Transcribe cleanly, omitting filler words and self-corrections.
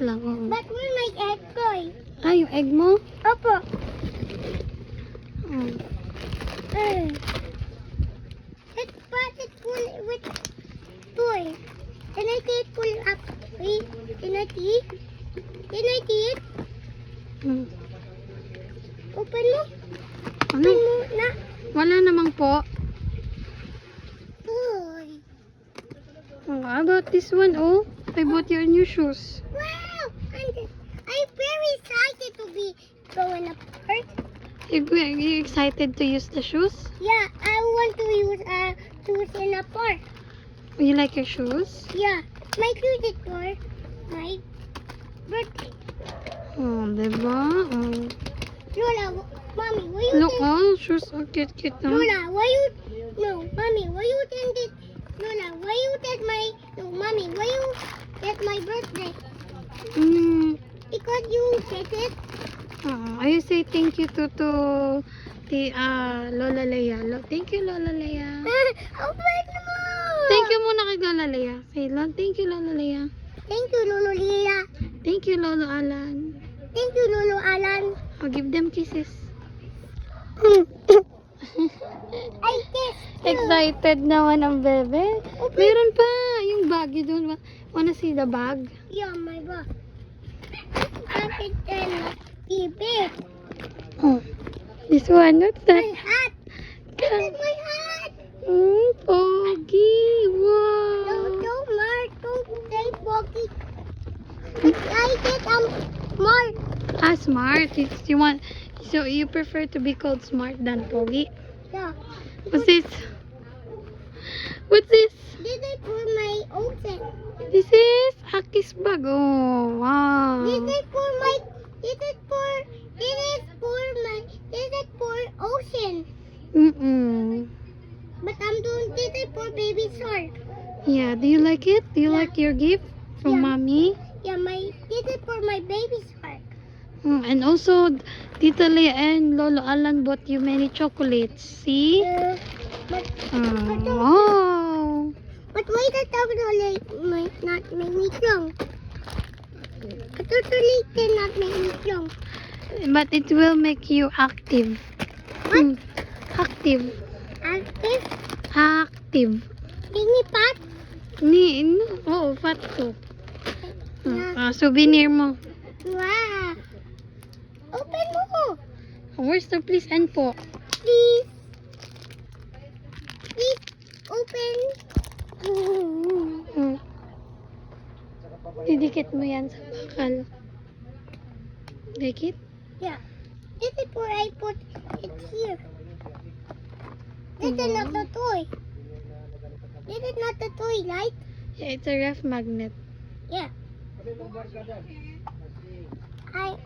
lang. Oo. But where my egg toy? Ah, yung egg mo? Opo. Mm. It's but it's full with toy. Can I see it full up? Wait, can I see? Can I see it? Mm. Open mo. Ano? Open mo na. Wala namang po. Toy. Oh, how about this one? Oh, I bought you new shoes. Wow! I'm very excited to be going up first. You excited to use the shoes? Yeah, I want to use shoes in a park. You like your shoes? Yeah, my shoes is for my birthday. Oh, diba? Oh. Lola, mommy, will you Look, think? all shoes are cute, no? Lola, why you? No, mommy, why you think this? Lola, why you take my? No, mommy, why you take my birthday? Mm. Because you take it. I say thank you to Lola Leia. Thank you, Lola Leia. Open mo. Thank you muna kay Lola Leia. Say, thank you, Lola Leia. Thank you, Lolo Leia. Thank you, Lolo Alan. Thank you, Lolo Alan. I'll give them kisses. I kiss you. Excited naman ang bebe. Meron pa yung bag. You don't wanna see the bag? Yeah, my bag. Bakit keep it? Oh, this one. What's My that? hat. This is my hat. Pogi. No, Wow. don't mark. Don't say foggy. I said smart. Ah, smart. You want, so you prefer to be called smart than Pogi? Yeah. What's this? What's this? This is for my ocean. This is Aki's bag. Oh, wow. This is for my. This is for. This is for my. This is for ocean. Mm-mm. But I'm doing this is for baby shark. Yeah, do you like it? Do you Yeah. like your gift from Yeah. mommy? Yeah, my. This is for my baby shark. And also, Tita Leia and Lolo Alan bought you many chocolates. See? But Wow. But why the chocolate might not make me strong? A chocolate cannot make me strong. But it will make you active. What? Active. Active? Active. Make me fat? Oo, fat to. Yeah. Souvenir mo. Wow. Open mo. Where's the please and po? Please. Please open. Didikit mo yan sa bakal. Like it? Yeah. This is where I put it here. This is not a toy. This is not a toy, right? Yeah, it's a ref magnet. Yeah. I